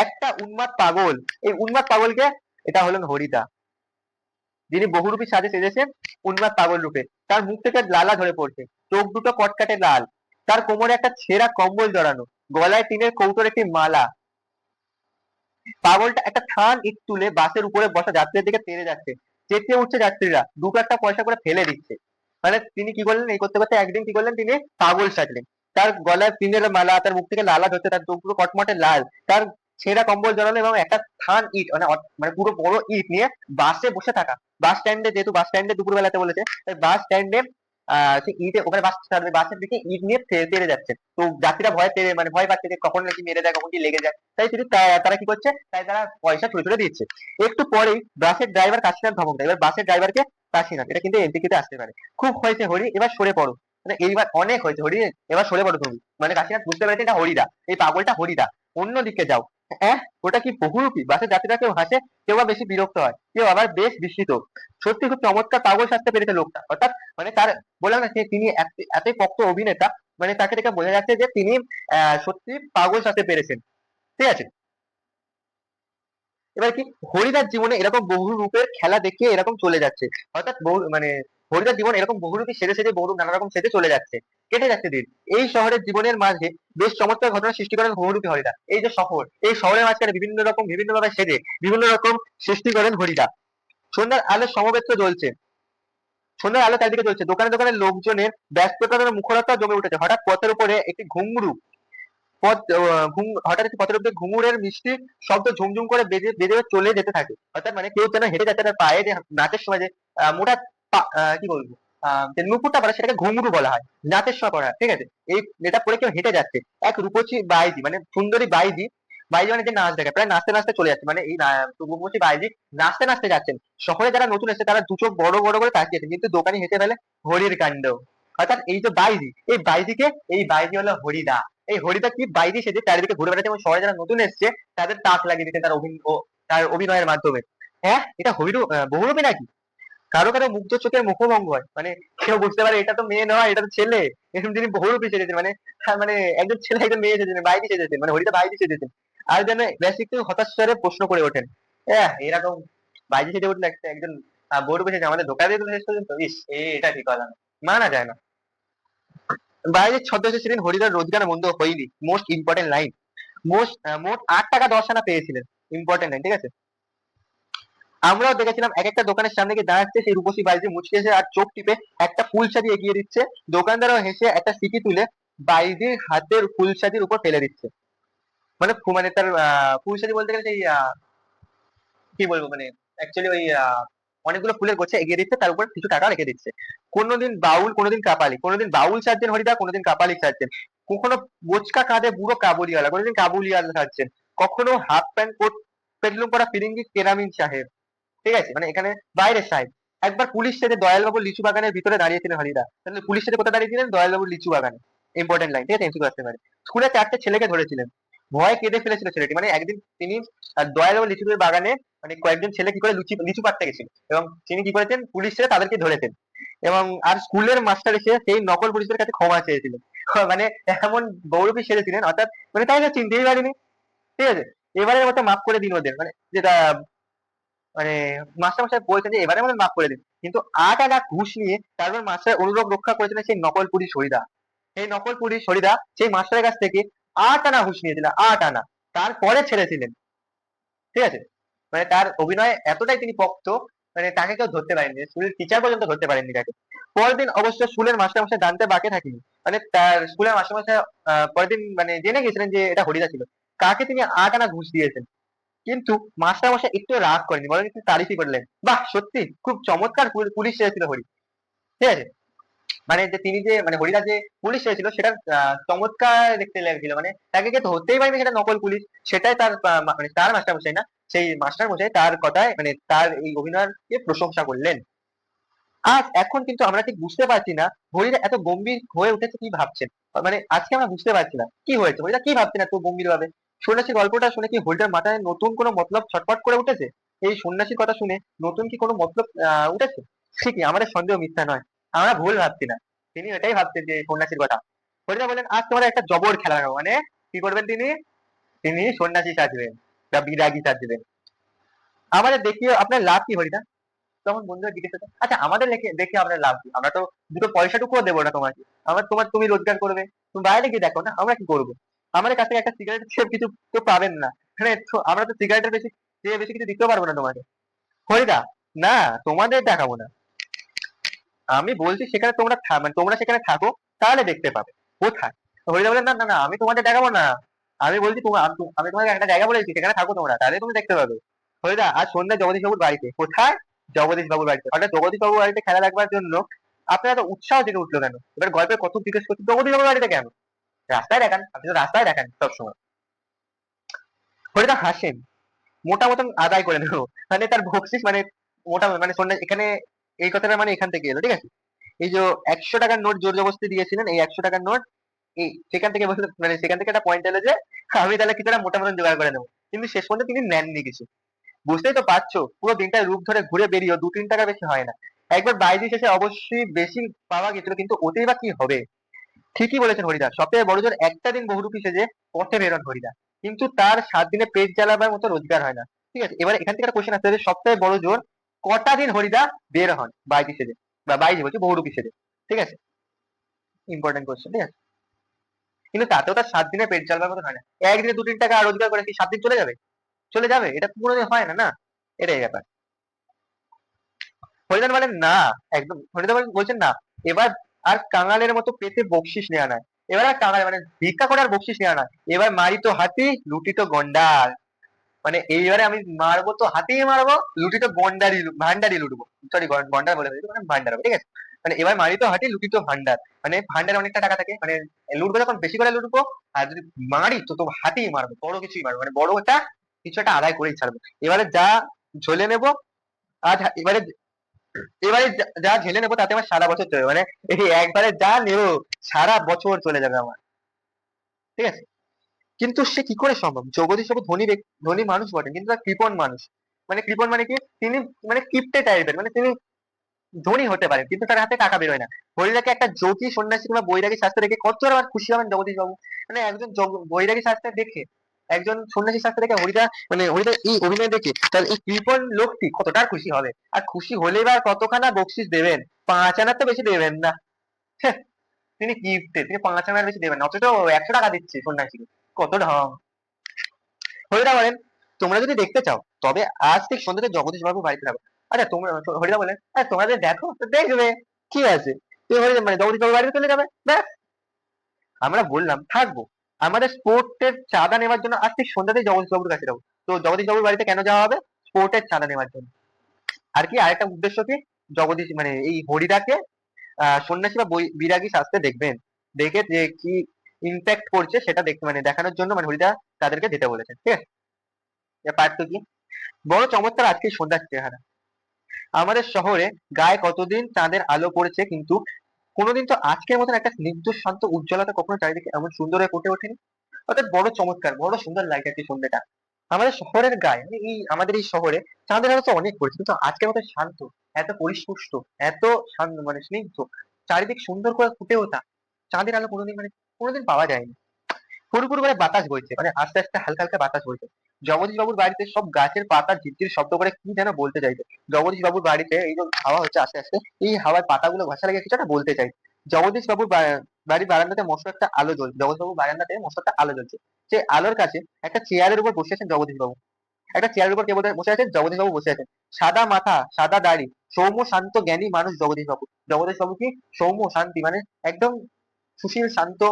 একটা উন্মাদ পাগল, এই উন্মাদ পাগলকে, এটা হলেন হরিদা, যিনি বহুরূপী সাজে সেজেছেন উন্মাদ পাগল রূপে। তার মুখ থেকে লালা ঝরে পড়ছে, চোখ দুটো কটকাটে লাল, তার কোমরে একটা ছেঁড়া কম্বল জড়ানো, গলায় টিনের কৌটোর একটি মালা। পাগলটা একটা থান ইট তুলে বাসের উপরে বসা যাত্রীদের দিকে তেড়ে যাচ্ছে, চেঁচিয়ে উঠছে যাত্রীরা, 2 একটা পয়সা করে ফেলে দিচ্ছে। মানে তিনি কি করলেন, এই করতে করতে একদিন কি করলেন, তিনি পাগল সাজলেন। তার গলায় টিনের মালা, তার মুখ থেকে লালা ঝরছে, তার চোখগুলো কটমটে লাল, তার ছেঁড়া কম্বল জড়ানো এবং একটা থান ইট মানে মানে পুরো বড় ইট নিয়ে বাসে বসে থাকা। বাস স্ট্যান্ডে, যেহেতু বাস স্ট্যান্ডে দুপুর বেলাতে বলেছে, তাই বাস স্ট্যান্ডে সে ইটে ওখানে বাস ছাড়বে, বাসের দিকে ইট নিয়ে তেড়ে যাচ্ছে। তো যাত্রীরা ভয় পেয়ে মানে ভয় পাচ্ছে যে কখন নাকি মেরে যায়, কখন কি লেগে যায়, তাই তিনি তারা কি করছে, তাই তারা পয়সা ছুড়ে ছুড়ে দিচ্ছে। একটু পরেই বাসের ড্রাইভার কাশিনাথ ধমক দেয়, এবার বাসের ড্রাইভারকে কাশিনাথ, এটা কিন্তু এনটিকিতে আসতে পারে। খুব হয়েছে হরি, এবার সরে পড়ো, মানে এইবার অনেক হয়েছে হরি, এবার সরে পড়ো তুমি, মানে কাশিনাথ বুঝতে পেরেছে এটা হরিদা, এই পাগলটা হরিদা, অন্যদিকে যাও। হ্যাঁ, ওটা কি বহুরূপী? বাসের যাত্রীরা কেউ হাসে, কেউ আবার বেশি বিরক্ত হয়, কেউ আবার বেশ বিস্মিত। সত্যি খুব চমৎকার পাগল সাজতে পেরেছে লোকটা, অর্থাৎ মানে তার বললাম না তিনি এতই পক্ত অভিনেতা, মানে তাকে দেখে বোঝা যাচ্ছে যে তিনি সত্যি পাগল সাজতে পেরেছেন, ঠিক আছে? এবার কি, হরিদার জীবনে এরকম বহু রূপের খেলা দেখিয়ে এরকম চলে যাচ্ছে, অর্থাৎ বহু মানে হরিদার জীবন এরকম বহুরূপী সেজে সেজে বহু নানা রকম সেজে চলে যাচ্ছে, কেটে যাচ্ছে দিন। এই শহরের জীবনের মাঝে বেশ চমৎকার ঘটনা সৃষ্টি করেন বহুরূপী হরিদা। এই যে শহর, এই শহরের মাঝখানে বিভিন্ন রকম বিভিন্ন ভাবে সেজে বিভিন্ন রকম সৃষ্টি করেন হরিদা। সন্ধ্যার আলো সমবেত জ্বলছে, সন্ধ্যার আলো চারিদিকে জ্বলছে, দোকানে দোকানে লোকজনের ব্যস্ততার মুখরতা জমে উঠেছে। হঠাৎ পথের উপরে একটি ঘুঙরু হঠাৎ একটি পথের উপরে ঘুঙুরের মিষ্টি শব্দ ঝুমঝুম করে বেজে বেজে চলে যেতে থাকে, অর্থাৎ মানে কেউ যেন হেঁটে যাচ্ছে, তার পায়ে যে নাচের সময় যে মোটা কি বলবো যে নুপুরটা পড়ে সেটাকে ঘুঙরু বলা হয়, নাচের সময় পড়া, ঠিক আছে? এই এটা পরে কেউ হেঁটে যাচ্ছে, এক রূপসী বাইজি মানে সুন্দরী বাইজি, বাইজি মানে যে নাচ দেখে, প্রায় নাচতে নাচতে চলে যাচ্ছে, মানে এই রূপসী বাইজি নাচতে নাচতে যাচ্ছেন। শহরে যারা নতুন এসেছে তারা 2 চোখ বড় বড় করে তাকিয়েছে, কিন্তু দোকানি হেসে ফেলে হরির কাণ্ড। অর্থাৎ এই যে বাইজি, এই বাইজিকে, এই বাইজি হলো হরিদা। এই হরিদা কি বাইরে সেজে চারিদিকে ঘুরে বেড়াচ্ছে এবং শহরে যারা নতুন এসছে তাদের তাক লাগিয়ে দিচ্ছে তার অভিনয়ের মাধ্যমে। হ্যাঁ, এটা বহুরূপী নাকি? কারো কারো মুগ্ধ চোখের মুখভঙ্গ হয়, মানে কেউ বুঝতে পারে এটা তো মেয়ে নয়, এটা তো ছেলে, এরকম তিনি বহুরূপী সেজেছেন, মানে মানে একজন ছেলে একজন মেয়ে সেজেছেন, বাইরে সেজেছেন, মানে হরিদা বাইরে সেজেছেন। আর যেন বেশ একটু হতাশ স্বরে প্রশ্ন করে ওঠেন, এরকম বাইরে সেজে উঠলে একজন বহুরূপী সেজে আমাদের ধোকা দিয়ে দিল শেষ পর্যন্ত, ইস এটা ঠিক কথা না, মানা যায় না। বাইরের ছদ্মবেশে ছিলেন হরিদার রোজগার মন্দ হয়নি, মোস্ট ইম্পর্টেন্ট লাইন, মোট 8 টাকা 10 আনা পেয়েছিলেন, ইম্পর্টেন্ট লাইন, ঠিক আছে? আমরাও দেখেছিলাম এক একটা দোকানের সামনে গিয়ে দাঁড়াচ্ছে সেই রূপসী বাইজি, মুচকি এসে আর চোখ টিপে একটা ফুলসাজি এগিয়ে দিচ্ছে, দোকানদারও হেসে একটা সিকি তুলে বাইজির হাতের ফুলসাজির উপর ফেলে দিচ্ছে। মানে মানে তার ফুলসাজি বলতে গেলে সেই কি বলবো মানে অ্যাকচুয়ালি ওই অনেকগুলো ফুলের গোছে এগিয়ে দিচ্ছে, তার উপর কিছু টাকা রেখে দিচ্ছে। কোনোদিন বাউল, কোনোদিন কাপালি, কোনোদিন বাউল সাজছেন হরিদা, কোনোদিন কাপালি সাজছেন, কখনো বোচকা কাঁধে বুড়ো কাবুলিওয়ালা, কোনোদিন কাবুলিওয়ালা সাজছেন, কখনো হাফ প্যান্ট কোট পেটলুম করা ফিরিঙ্গি কেরামিন সাহেব, ঠিক আছে, মানে এখানে বাইরের সাহেব। একবার পুলিশ সেজে দয়ালবাবুর লিচু বাগানের ভিতরে দাঁড়িয়েছিলেন হরিদা। তাহলে পুলিশ সেজে কোথায় দাঁড়িয়েছিলেন? দয়ালবাবুর লিচু বাগানে। ইম্পর্টেন্ট লাইন, ঠিক আছে, এমসিকিউ আসতে পারে। স্কুলে 4টে ছেলেকে ধরেছিলেন, ভয়ে কেঁদে ফেলেছিল ছেলেটি। মানে একদিন তিনি দয়ালবাবুর লিচুর বাগানে মানে কয়েকজন ছেলে কি করে লিচু পাড়তে গেছিল, এবং তিনি কি করেছেন, পুলিশ ছেলে তাদেরকে ধরেছেন। এবং আর স্কুলের মাস্টার এসে সেই নকল পুলিশের কাছে ক্ষমা চেয়েছিলেন। মানে এমন বহুরূপী সেজেছিলেন, অর্থাৎ মানে তাই না, চিনতেই পারিনি, ঠিক আছে। এবারের মতো মাফ করে দিন ওদের, মানে যেটা মানে মাস্টারমশাই বলছেন যে এবারে আমাদের মাফ করে দিন, কিন্তু 8 আনা ঘুষ নিয়ে তারপর মাস্টার অনুরোধ রক্ষা করেছিলেন সেই নকল পুলিশ হরিদা। সেই নকল পুলিশ হরিদা সেই মাস্টারের কাছ থেকে 8 আনা ঘুষ নিয়েছিলেন, 8 আনা, তারপরে ছেড়েছিলেন, ঠিক আছে। মানে তার অভিনয় এতটাই তিনি পক্ত, মানে তাকে কেউ ধরতে পারেনি, স্কুলের টিচার পর্যন্ত ধরতে পারেননি তাকে। পরের দিন অবশ্য স্কুলের মাস্টারমশাই জানতে বাকি থাকেনি, মানে তার স্কুলের মাস্টারমশাই পরের দিন মানে জেনে গেছিলেন যে এটা হরিদা ছিল, কাকে তিনি 8 আনা ঘুষ দিয়েছেন। কিন্তু মাস্টারমশাই একটু রাগ করেনি, বরং একটু তারিফই করলেন, বাহ সত্যি খুব চমৎকার পুলিশ ছিল হরি, ঠিক আছে। মানে যে তিনি যে মানে হরিদা যে পুলিশ ছিল সেটা চমৎকার দেখতে লাগছিল, মানে তাকে কে ধরতেই পারেনি সেটা নকল পুলিশ। সেটাই তার মানে তার মাস্টারমশাই না, সেই মাস্টারমশাই তার কথায় মানে তার এই অভিনয়কে প্রশংসা করলেন। আজ এখন কিন্তু আমরা ঠিক বুঝতে পারছি না হরিদা এত গম্ভীর হয়ে উঠেছে কি ভাবছেন। মানে আজকে আমরা বুঝতে পারছি না কি হয়েছে, হরিদা কি ভাবছেন এত গম্ভীর ভাবে। সন্ন্যাসী গল্পটা শুনে কি হরিদার মাথায় নতুন কোনো মতলব ছটফট করে উঠেছে? এই সন্ন্যাসীর কথা শুনে নতুন কি কোনো মতলব উঠেছে? ঠিকই, আমাদের সন্দেহ মিথ্যা নয়, আমরা ভুল ভাবছি না। তিনি এটাই ভাবছেন যে সন্ন্যাসীর কথা। হরিদা বলেন, আজ তোমার একটা জবর খেলা হবে। মানে কি করবেন তিনি? তিনি সন্ন্যাসী সাজবেন বা বিরাগী সাজবেন। আমাদের দেখিয়ে আপনার লাভ কি হরিদা? তখন বন্ধুরা জিজ্ঞেস করছে, আচ্ছা আমাদের দেখে আপনার লাভ কি? আমরা তো দুটো পয়সাটুকুও দেবো না তোমাকে। তুমি রোজগার করবে, তুমি বাইরে গিয়ে দেখো না, আমরা কি করবো? আমাদের কাছ থেকে একটা সিগারেট সেব কিছু তো পাবেন না, মানে আমরা তো সিগারেটের বেশি চেয়ে বেশি কিছু দিতেও পারবো না তোমাকে। হরিদা, না তোমাদের দেখাবো না, আমি বলছি সেখানে তোমরা মানে তোমরা সেখানে থাকো, তাহলে দেখতে পাবে। কোথায়? হরিদা বলেন, না না না, আমি তোমাদের দেখাবো না, আমি বলছি আমি তোমাকে একটা জায়গা বলেছি, সেখানে থাকো তোমরা, তাহলে তুমি দেখতে পাবে। হরিদা, আজ সন্ধ্যায় জগদীশ বাবুর বাড়িতে। কোথায়? জগদীশ বাবুর বাড়িতে। অর্থাৎ জগদীশ বাবুর বাড়িতে খেলা দেখবার জন্য আপনার এত উৎসাহ জেগে উঠলো কেন? এবার গল্পের কত জিজ্ঞেস করছি, জগদীশ বাবুর বাড়িতে কেন? রাস্তায় দেখান, আপনি তো রাস্তায় দেখান সবসময়। হরিদা হাসেন, মোটা মতন আদায় করে নেবো, মানে তার বকশিস মানে মোটা মানে সন্ধ্যা এখানে এই কথাটা মানে এখান থেকে এলো, ঠিক আছে। এই যে 100 টাকার নোট জোর জবরদস্তি দিয়েছিলেন, এই 100 টাকার নোট এই সেখান থেকে মানে সেখান থেকে একটা পয়েন্ট এলো যে আমি তাহলে কিছুটা মোটা মতন জোগাড় করে নেবো, কিন্তু শেষ পর্যন্ত তিনি নেননি কিছু। বুঝতেই তো পারছো, পুরো দিনটা রূপ ধরে ঘুরে বেরিয়েও 2-3 টাকা বেশি হয় না। একবার বাইরে শেষে অবশ্যই বেশি পাওয়া গেছিল, কিন্তু ওতেই বা কি হবে? ঠিকই বলেছেন হরিদা, সপ্তাহে বড় জোর একটা দিন বহুরূপী সেজে পথে বেরোন হরিদা, কিন্তু তার 7 দিনে পেট জ্বালাবার মতো রোজগার হয় না, ঠিক আছে। এবার এখান থেকে একটা কোশ্চেন আসছে যে সপ্তাহে বড় জোর কটা দিন হরিদা বের হন বাইজি সেজে, বা বাইজি বলছি বহুরূপী সেজে, ঠিক আছে, ইম্পর্টেন্ট কোশ্চেন, ঠিক আছে। কিন্তু তাতেও তার 7 দিনে পেট চালবার মতো হয় না। একদিনে 2-3 টাকা রোজগার করে কি 7 দিন চলে যাবে? চলে যাবে? এটা কোনোদিন হয় না, না। এটাই ব্যাপার। হরিদান বলেন, না, একদম হরিদা বলছেন না, এবার আর কাঙালের মতো পেতে বকশিস নেওয়া নয়। এবার আর কাঙাল মানে ভিক্ষা করে আর বকশিস নেওয়া নয়, এবার মারি তো হাতি, লুটি তো গন্ডার। মানে এইবারে আমি মারবো তো হাতি মারবো, লুটি তো ভান্ডারি লুটবো। সরি, গন্ডার বলে ফেলেছি, মানে ভান্ডার হবে, ঠিক আছে। মানে এবার মারি তো হাতি, লুটি তো ভান্ডার। মানে ভান্ডারে অনেকটা টাকা থাকে, মানে লুটবো যখন বেশি করে লুটবো, আর যদি মারি তো হাতি মারবো, বড় কিছুই মারবো, মানে বড় একটা কিছু একটা আদায় করেই ছাড়বো। এবারে যা ঝলে নেবো, আজ এবারে এবারে যা ঝেলে নেবো তাতে আমার সারা বছর চলে, মানে এই একবারে যা নেবো সারা বছর চলে যাবে আমার, ঠিক আছে। কিন্তু সে কি করে সম্ভব? জগদীশ বাবু ধনী মানুষ বটেন, কিন্তু তার কৃপণ মানুষ। মানে কৃপণ মানে কি, তিনি মানে কিপ্টে টাইপের, মানে তিনি ধনী হতে পারেন কিন্তু তার হাতে টাকা বেরোয় না। হরিদাকে একটা যোগী সন্ন্যাসী কিংবা বৈরাগী শাস্ত্রে দেখে কত আর খুশি হবেন জগদীশ বাবু। মানে একজন বৈরাগী শাস্ত্রে দেখে, একজন সন্ন্যাসী শাস্ত্রে দেখে হরিদা এই অভিনয় দেখে তার এই কৃপণ লোকটি কতটা আর খুশি হবে। আর খুশি হলে বা কতখানা বকশিস দেবেন? 5 আনার তো বেশি দেবেন না। হ্যাঁ, তিনি কিপ্টে, তিনি 5 আনার বেশি দেবেন না, অথচ 100 টাকা দিচ্ছে সন্ন্যাসীকে। কত ঢং! হরিদা বলেন, তোমরা যদি দেখতে চাও তবে আজ ঠিক সন্ধ্যাতে জগদীশ বাবু বাড়িতে থাকো। আচ্ছা তোমরা, হরিদা বলেন, তোমরা যদি দেখো তো দেখবে, কি আছে, তুমি হরিদা মানে জগদীশ বাবু বাড়িতে চলে যাবে, ব্যাস। আমরা বললাম থাকবো, আমাদের স্পোর্টের চাঁদা নেওয়ার জন্য আজ ঠিক সন্ধ্যাতেই জগদীশ বাবুর কাছে যাবো। তো জগদীশ বাবুর বাড়িতে কেন যাওয়া হবে? স্পোর্টের চাঁদা নেওয়ার জন্য। আর কি আরেকটা উদ্দেশ্য কি, জগদীশ মানে এই হরিদাকে সন্ন্যাসী বা বিরাগী শাস্ত্রে দেখবেন, দেখে যে কি ইম্প্যাক্ট করছে সেটা দেখতে মানে দেখানোর জন্য মানে হরিদা তাদেরকে যেতে বলেছেন, ঠিক আছে। পারতো কি? বড় চমৎকার আজকে সন্ধ্যার চেহারা। আমাদের শহরে গায়ে কতদিন চাঁদের আলো পড়েছে, কিন্তু কোনোদিন তো আজকের মতন একটা স্নিগ্ধ শান্ত উজ্জ্বলতা কখনো চারিদিকে এমন সুন্দর হয়ে ফুটে ওঠেনি। অর্থাৎ বড় চমৎকার, বড় সুন্দর লাগছে আজকে সন্ধ্যাটা। আমাদের শহরের গায়ে, মানে এই আমাদের এই শহরে চাঁদের আলো তো অনেক পড়েছে, কিন্তু আজকের মতো শান্ত, এত পরিস্পুষ্ট, এত শান্ত মানে স্নিগ্ধ, চারিদিক সুন্দর করে ফুটে ওঠা চাঁদের আলো কোনোদিন মানে কোনোদিন পাওয়া যায়নি। হুড় করে বাতাস বইছে, মানে আস্তে আস্তে হালকা হালকা বাতাস বইছে। জগদীশ বাবুর বাড়িতে সব গাছের পাতা ঝিরঝির শব্দ করে কি যেন বলতে চাইছে। জগদীশ বাবুর বাড়িতে এই যে হাওয়া হচ্ছে আস্তে আস্তে, এই হাওয়ার পাতাগুলো ঘষা লেগে কিছু একটা বলতে চাই। জগদীশ বাবুর বাড়ির বারান্দাতে মস্ত একটা আলো জ্বলছে, জগদীশ বাবুর বারান্দাতে মস্ত একটা আলো জ্বলছে। সেই আলোর কাছে একটা চেয়ারের উপর বসে আছেন জগদীশ বাবু। একটা চেয়ারের উপর কে বসে আছেন? জগদীশ বাবু বসে আছেন। সাদা মাথা, সাদা দাড়ি, সৌম্য শান্ত জ্ঞানী মানুষ জগদীশ বাবু। জগদীশ বাবু কি সৌম্য শান্তি, মানে একদম সুশীল শান্ত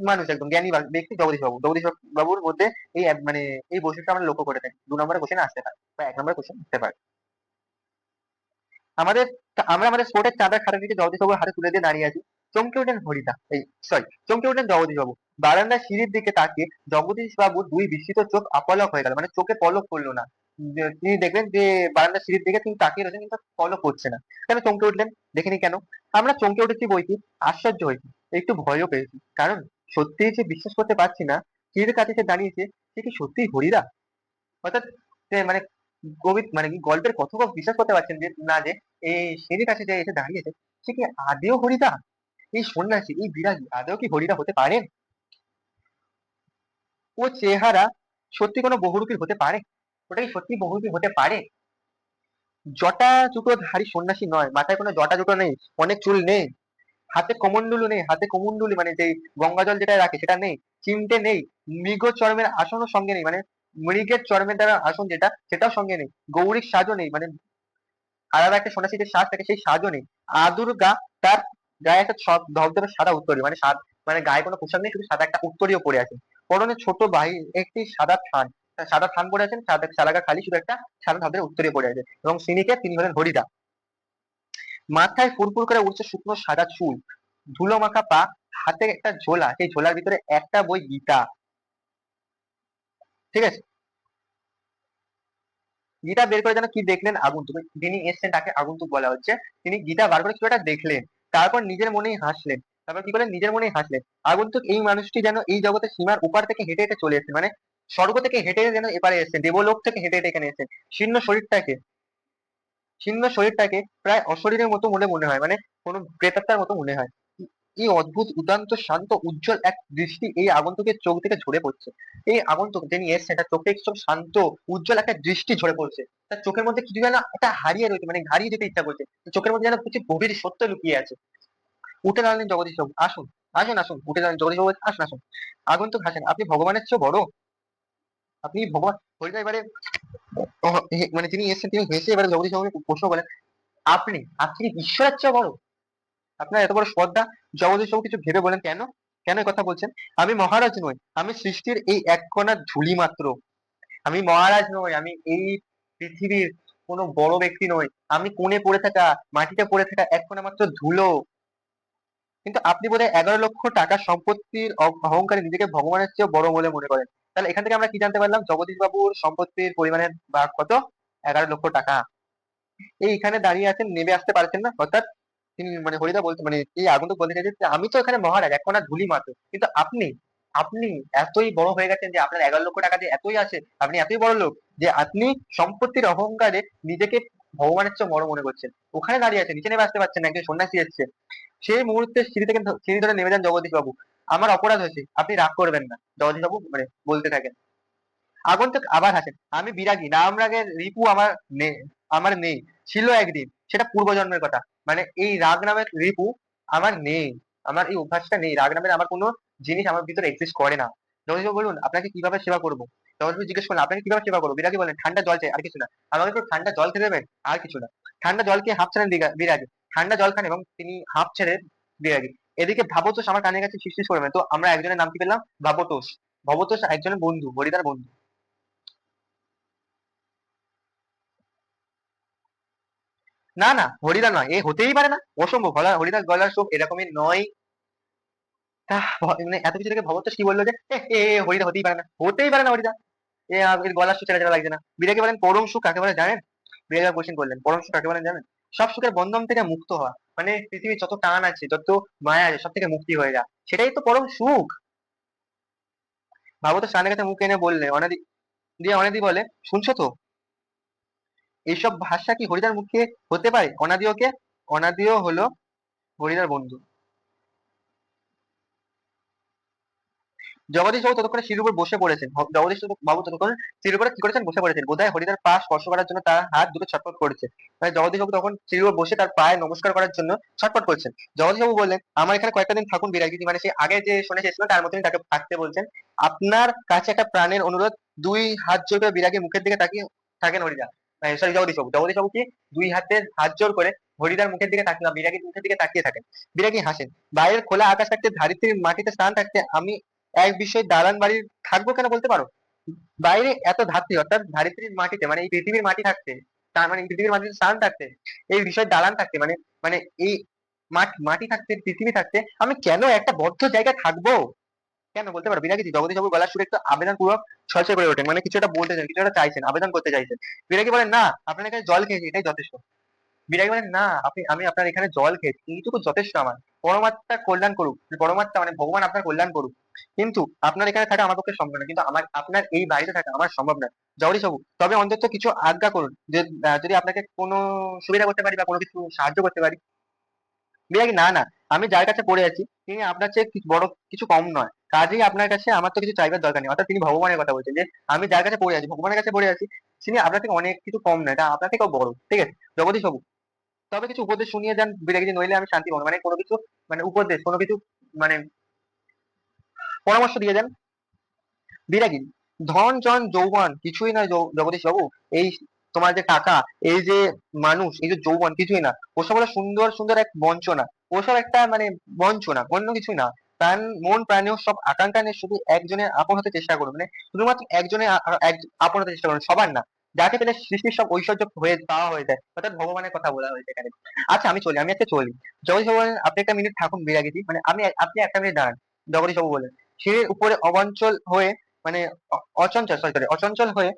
মানুষ, একদম জ্ঞানী ব্যক্তি জগদীশ বাবু। জগদীশ বাবুর মধ্যে এই মানে এই বৈশিষ্ট্য আমরা লক্ষ্য করে থাকি। 2 নম্বরের কোশ্চেন আসতে পারে বা 1 নম্বরের কোশ্চেন আসতে পারে। আমাদের আমরা আমাদের স্পোর্টের চাঁদার খাতা থেকে জগদীশ বাবুর হাতে তুলে দিয়ে দাঁড়িয়ে আছি। চমকে উঠলেন হরিদা, এই সরি, চমকে উঠলেন জগদীশ বাবু। বারান্দার সিঁড়ির দিকে তাকিয়ে জগদীশ বাবুর 2 বিস্মিত চোখ আপলক হয়ে গেল, মানে চোখে পলক পড়লো না। তিনি দেখলেন যে বারান্দার সিঁড়ির দিকে তিনি তাকিয়ে রয়েছেন, কিন্তু পলক পড়ছে না। কেন চমকে উঠলেন? দেখেনি কেন? আমরা চমকে উঠেছি বই কি, আশ্চর্য হয়েছি, একটু ভয়ও পেয়েছি। কারণ সত্যিই যে বিশ্বাস করতে পারছি না, সিঁড়ির কাছে সে দাঁড়িয়েছে, সে কি সত্যিই হরিদা? অর্থাৎ সে মানে কবি মানে কি গল্পের কথক বিশ্বাস করতে পারছেন যে না, যে এই সিঁড়ির কাছে যে এসে দাঁড়িয়েছে, সে কি আদেও হরিদা? এই সন্ন্যাসী, এই বিরাগী আদেও কি হরিদা হতে পারেন? ও চেহারা সত্যি কোনো বহুরূপী হতে পারে? ওটা কি সত্যি বহুরূপী হতে পারে? জটা জুটো ধারী সন্ন্যাসী নয়, মাথায় কোনো জটা জুটো নেই, অনেক চুল নেই, হাতে কমণ্ডলু নেই, হাতে কমণ্ডলু মানে যে গঙ্গা জল যেটা রাখে সেটা নেই, চিমটে নেই, মৃগ চর্মের আসনও সঙ্গে নেই, মানে মৃগের চর্মের দ্বারা আসন যেটা সেটাও সঙ্গে নেই, গৌরীর সাজও নেই, মানে আলাদা একটা সন্ন্যাসী যে সাজ থাকে সেই সাজও নেই। আদুর তার গায়ে একটা ধবধবে সাদা উত্তরীয়, মানে মানে গায়ে কোনো পোশাক নেই, শুধু সাদা একটা উত্তরীয় পরে আছেন। পরনে ছোট একটি সাদা থান, সাদা থান পরে আছেন, সাদা সালাগা খালি, শুধু একটা সাদা ধবধবে উত্তরীয় পরে আছে। এবং তিনি হলেন হরিদা। মাথায় ফুরফুর করে উঠছে শুকনো সাদা চুল, ধুলো মাখা পা, হাতে একটা ঝোলা, সেই ঝোলার ভিতরে একটা বই গীতা। ঠিক আছে? গীতা বের করে যেন কি দেখলেন আগন্তুক, যিনি এসছেন তাকে আগন্তুক বলা হচ্ছে। তিনি গীতা বার করে কিছু একটা দেখলেন, তারপর নিজের মনেই হাসলেন। তারপর কি করলেন? নিজের মনেই হাসলেন। আগন্তুক এই মানুষটি যেন এই জগতের সীমার উপার থেকে হেঁটে হেঁটে চলে এসেছেন, মানে স্বর্গ থেকে হেঁটে যেন এপারে এসেছেন, দেবলোক থেকে হেঁটে হেঁটে এখানে এসেছেন। শীর্ণ শরীরটাকে শীর্ণ শরীরটাকে প্রায় অশরীরের মতো মনে মনে হয়, মানে কোনো প্রেতাত্মার মতো মনে হয়। এই অদ্ভুত উদান্ত শান্ত উজ্জ্বল এক দৃষ্টি এই আগন্তুকের চোখ থেকে ঝরে পড়ছে। এই আগন্তুক যিনি এসছেন তার চোখে একদম শান্ত উজ্জ্বল একটা দৃষ্টি ঝরে পড়ছে। তার চোখের মধ্যে কিছু যেন একটা হারিয়ে রয়েছে, মানে হারিয়ে যেতে ইচ্ছা করছে। চোখের মধ্যে যেন কিছু গভীর সত্য লুকিয়ে আছে। উঠে দাঁড়ালেন জগদীশ বাবু, আসুন আসুন আসুন, উঠে দাঁড়ালেন জগদীশ বাবু, আসুন আসুন। আগন্তুক হাসেন, আপনি ভগবানের চেয়েও বড়, আপনি ভগবান। হরিদা এবারে মানে তিনি এসছেন, তিনি হেসে এবারে জগদীশ বাবুকে প্রশ্ন করেন, আপনি আপনি কি ঈশ্বরের চেয়েও বড়? আপনার এত বড় স্পর্ধা? জগদীশ বাবু কিছু ভেবে বলেন, কেন কেন এই কথা বলছেন? আমি মহারাজ নই, আমি সৃষ্টির এই এক কণার ধূলি মাত্র। আমি মহারাজ নই, আমি এই পৃথিবীর কোনো বড় ব্যক্তি নই, আমি কোণে পড়ে থাকা, মাটিতে পড়ে থাকা এক কণা মাত্র ধুলো। কিন্তু আপনি বোধহয় 11 লক্ষ টাকার সম্পত্তির অহংকারে নিজেকে ভগবানের চেয়েও বড় বলে মনে করেন। তাহলে এখান থেকে আমরা কি জানতে পারলাম? জগদীশ বাবুর সম্পত্তির পরিমাণের ভাগ কত? 11 লক্ষ টাকা। এইখানে দাঁড়িয়ে আছেন, নেমে আসতে পারছেন না। অর্থাৎ তিনি মানে হরিদা বলতে মানে এই আগন্তুক বলতে চাইছে যে আমি তো এখানে মহারাজ, এক কণা ধুলি মাত্র, কিন্তু আপনি আপনি এতই বড় হয়ে গেছেন যে আপনার 11 লক্ষ টাকা যে এতই আছে, আপনি এতই বড় লোক যে আপনি সম্পত্তির অহংকারে নিজেকে ভগবানের চেয়ে বড় মনে করছেন। ওখানে দাঁড়িয়ে আছে, নিচে নেমে আসতে পারছেন না, একজন সন্ন্যাসী এসছে। সেই মুহূর্তে সিঁড়ি ধরে নেমে যান জগদীশ বাবু। আমার অপরাধ হয়েছে, আপনি রাগ করবেন না, জগদীশ বাবু মানে বলতে থাকেন। আগন্তুক আবার হাসেন, আমি বিরাগী, নাম রাগের রিপু আমার নেই, ছিল একদিন, সেটা পূর্বজন্মের কথা। মানে এই রাগ নামের রিপু আমার নেই, আমার এই অভ্যাসটা নেই, রাগ নামের আমার কোনো জিনিস আমার ভিতরে এক্সিস্ট করে না। জগদীশ বলুন, আপনাকে কিভাবে সেবা করবো? জগদীশ জিজ্ঞেস করলেন, আপনাকে কিভাবে সেবা করবো? বিরাগী বলেন, ঠান্ডা জল চাই, আর কিছু না, আমাকে একটু ঠান্ডা জল খেতে দেবেন, আর কিছু না। ঠান্ডা জল খেয়ে হাঁপ ছেড়েন বিরাগী, ঠান্ডা জল খান এবং তিনি হাঁপ ছেড়ে বিরাগী। এদিকে ভাবতোষ আমার কানের কাছে ফিসফিস করবেন, তো আমরা একজনের নাম কি পেলাম? ভাবতোষ। ভবতোষ একজনের বন্ধু, হরিদার বন্ধু। না না, হরিদা নয়, এ হতেই পারে না, অসম্ভব। হরিদার গলার সুর এরকমই নয়। মানে এত কিছু থেকে ভগত কি বললো যে এ এ, এ হরিদা হতেই পারে না, হতেই পারে না হরিদা। এর গলার সুর চেনা লাগছে না। বিরাগী বলেন পরম সুখ কাকে বলে জানেন? বিরাগী কোশ্চেন করলেন, পরম সুখ কাকে বলেন জানেন? সব সুখের বন্ধন থেকে মুক্ত হওয়া, মানে পৃথিবীর যত টান আছে, যত মায়া আছে, সব থেকে মুক্তি হয়ে যায়, সেটাই তো পরম সুখ। ভাবো তো, স্নানের কাছে মুখ এনে বললে অনাদি দিয়ে অনাদি বলে, শুনছো তো? এইসব ভাষা কি হরিদার মুখে হতে পারে? অনাদিওকে, অনাদিও হলো হরিদার বন্ধু। জগদীশ বাবু ততক্ষণে সিঁড়ির উপর বসে পড়েছেন। বাবু ততক্ষণ সিঁড়ির উপরে কি করেছেন? বসে পড়েছেন। বোধহয় হরিদার পা স্পর্শ করার জন্য তার হাত দুটো ছটফট করেছে। মানে জগদীশ বাবু তখন সিঁড়ির উপর বসে তার পায়ে নমস্কার করার জন্য ছটফট করছেন। জগদীশ বাবু বললেন, আমার এখানে কয়েকটা দিন থাকুন বিরাগীজি, মানে সে আগে যে শুনে এসেছিলেন তার মতনই তাকে থাকতে বলছেন। আপনার কাছে একটা প্রাণের অনুরোধ। দুই হাত জোর করে বিরাগীর মুখের দিকে তাকিয়ে থাকেন হরিদা, সরি জগদীশ বাবু। জগদীশ বাবু কি দুই হাতের হাত জোর করে হরিদার মুখের দিকে তাকিয়ে, বিরাগীর মুখের দিকে তাকিয়ে থাকেন। বিরাগী হাসেন। বাইরের খোলা আকাশ থাকতে, ধারিত্রীর মাটিতে স্থান থাকতে, আমি এক বিষয় দালান বাড়ির থাকবো কেন বলতে পারো? বাইরে এত ধাত্রী, অর্থাৎ ধারিত্রীর মাটিতে, মানে এই পৃথিবীর মাটি থাকতে, তার মানে এই পৃথিবীর মাটিতে স্থান থাকতে, এই বিষয় দালান থাকতে, মানে মানে এই মাটি থাকতে, পৃথিবী থাকতে, আমি কেন একটা বদ্ধ জায়গায় থাকবো? কেন বলতে পারো বিরাগীজি? জগদীশ বাবু গলার সুরে একটু আবেদন পূর্বক ছলছল করে ওঠেন, মানে কিছু একটা বলতে চান, কিছু একটা চাইছেন, আবেদন করতে চাইছেন। বিরাগী বলেন, না, আপনার কাছে জল খেয়েছি, এটাই যথেষ্ট। বিরাগী বলেন, না, আমি আপনার এখানে জল খেয়েছি, এইটুকু যথেষ্ট আমার। পরমাত্মা কল্যাণ করুক, পরমাত্মা মানে ভগবান আপনার কল্যাণ করুক, কিন্তু আপনার এখানে থাকা আমার পক্ষে সম্ভব না, কিন্তু আমার আপনার এই বাড়িতে থাকা আমার সম্ভব না। জগদীশ বাবু, তবে অন্তত কিছু আজ্ঞা করুন, যে যদি আপনাকে কোনো সুবিধা করতে পারি বা কোনো কিছু সাহায্য করতে পারি। বিরাগী, না না, আমি যার কাছে পড়ে আছি তিনি আপনার চেয়ে বড় কিছু কম নয়, কাজেই আপনার কাছে আমার তো কিছু চাইবার দরকার নেই। অর্থাৎ তিনি ভগবানের কথা বলছেন, যে আমি যার কাছে পড়ে আছি, ভগবানের কাছে পড়ে আছি, তিনি আপনার থেকে অনেক কিছু কম নয়, তা আপনার থেকেও বড়, ঠিক আছে জগদীশ বাবু? তবে কিছু উপদেশ শুনিয়ে যান বিরাগীজি, নইলে আমি শান্তি পাবো না। মানে কোনো কিছু, মানে উপদেশ, কোনো কিছু, মানে পরামর্শ দিয়ে যান। বিরাগী, ধন জন যৌবন কিছুই নয় জগদীশ বাবু। এই তোমার যে টাকা, এই যে মানুষ, এই যে যৌবন, কিছুই না। ওসব হলো সুন্দর সুন্দর এক বঞ্চনা। ওসব একটা মানে বঞ্চনা, অন্য কিছুই না। প্রাণ মন প্রাণেও সব আকাঙ্ক্ষা নিয়ে শুধু একজনের আপন হতে চেষ্টা করুন, মানে শুধুমাত্র একজনের আপন হতে চেষ্টা করুন, সবার না। যাকে পেলে সৃষ্টির সব ঐশ্বর্য হয়ে পাওয়া হয়ে যায়, অর্থাৎ ভগবানের কথা বলা হয়েছে এখানে। আচ্ছা আমি চলি, আমি একটা চলি। জগদীশ বাবু বলেন, আপনি একটা মিনিট থাকুন বিরাগীজি, মানে আপনি একটা মিনিট দাঁড়ান। জগদীশ বাবু বলেন, সিঁড়ির উপরে অবাঞ্চল হয়ে, মানে অচঞ্চল, সরি অচঞ্চল হয়ে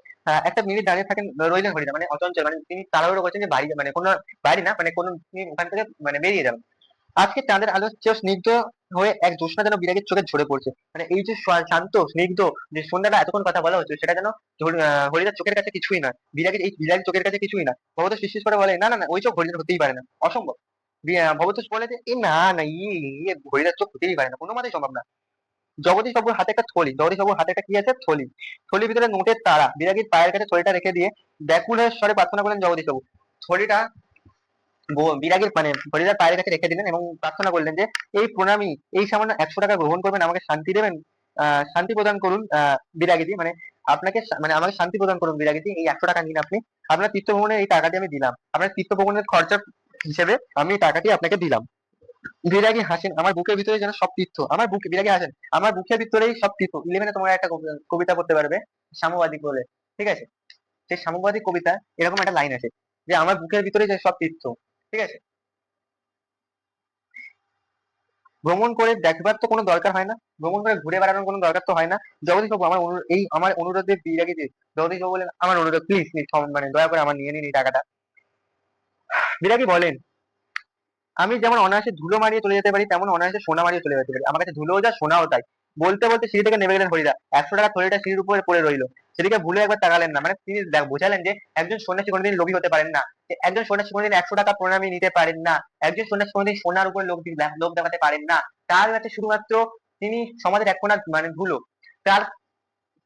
একটা মিনিট দাঁড়িয়ে থাকেন, রইলেন হরিদা, মানে অচঞ্চল, মানে তিনি তাড়াহুড়ো করছেন যে বাড়ি, মানে কোনো বাড়ি না, মানে কোনো তিনি ওখান থেকে মানে বেরিয়ে যাবেন। আজকে চাঁদের আলো চেয়েও স্নিগ্ধ হয়ে এক জ্যোৎস্না যেন বিরাগীর চোখে ঝরে পড়ছে, মানে এই যে শান্ত স্নিগ্ধ যে সন্ধ্যাটা এতক্ষণ কথা বলা হচ্ছে, সেটা যেন হরিদার চোখের কাছে কিছুই না। বিরাগীর চোখের কাছে কিছুই না। ভগবত শিশির করে বলে, না না না, ওই চোখ হরিদার হতেই পারে না, অসম্ভব। ভগবত বলে যে, এ না না, হরিদার চোখ হতেই পারে না, কোনো মতেই সম্ভব না। জগদীশ বাবুর হাতে একটা থলি, জগদীশ বাবুর হাতে একটা কি আছে? থলি। থলির ভিতরে নোটের তারা। বিরাগীর পায়ের কাছে থলিটা রেখে দিয়ে ব্যাকুলের স্বরে প্রার্থনা করলেন জগদীশ বাবু। থলিটা বিরাগীর মানে হরিদার পায়ের কাছে রেখে দিলেন এবং প্রার্থনা করলেন যে, এই প্রণামী, এই সামান্য 100 টাকা গ্রহণ করবেন, আমাকে শান্তি দেবেন, শান্তি প্রদান করুন বিরাগীজি, মানে আপনাকে মানে আমাকে শান্তি প্রদান করুন বিরাগীজি, এই 100 টাকা নিন আপনি। আপনার তীর্থ ভ্রমণের এই টাকাটি আমি দিলাম, আপনার তীর্থ ভ্রমণের খরচা হিসেবে আমি এই টাকাটি আপনাকে দিলাম। বিরাগী হাসেন, আমার বুকের ভিতরে যেন সব তীর্থ, আমার বুকে, বিরাগী হাসেন, আমার বুকের ভিতরেই সব তীর্থ। 11-এ তোমরা একটা কবিতা পড়তে পারবে, সাম্যবাদী বলে, ঠিক আছে? সেই সাম্যবাদী কবিতা এরকম একটা লাইন আছে, যে আমার বুকের ভিতরে যে সব তীর্থ, ঠিক আছে? ভ্রমণ করে দেখবার তো কোনো দরকার হয় না, ভ্রমণ করে ঘুরে বেড়ানোর কোনো দরকার তো হয় না। জগদীশ বাবু, আমার অনুরোধে বিরাগী যে, জগদীশ বাবু বলেন, আমার অনুরোধ, প্লিজ প্লিজ, মানে দয়া করে আমার নিয়ে নিন এই টাকাটা। বিরাগী বলেন, আমি যেমন অনায়াসে ধুলো মারিয়ে চলে যেতে পারি, তেমন অনায়াসে সোনা মারিয়ে চলে যেতে পারি। আমার কাছে ধুলোও যা, সোনাও তাই। বলতে বলতে সিঁড়ি থেকে নেমে গেলেন হরিদা। 100 টাকা থলিটা সিঁড়ির উপরে পড়ে রইলো, সেদিকে ভুলে একবার তাকালেন না। মানে তিনি বোঝালেন যে একজন সন্ন্যাসী কোনোদিন লোভী হতে পারেন না, যে একজন সন্ন্যাসী কোনোদিন 100 টাকা প্রণামী নিতে পারেন না, একজন সন্ন্যাসী কোনোদিন সোনার উপরে লোভ দেখাতে পারেন না। তার কাছে শুধুমাত্র তিনি সমাজের এক কোণা মানে ধুলো, তার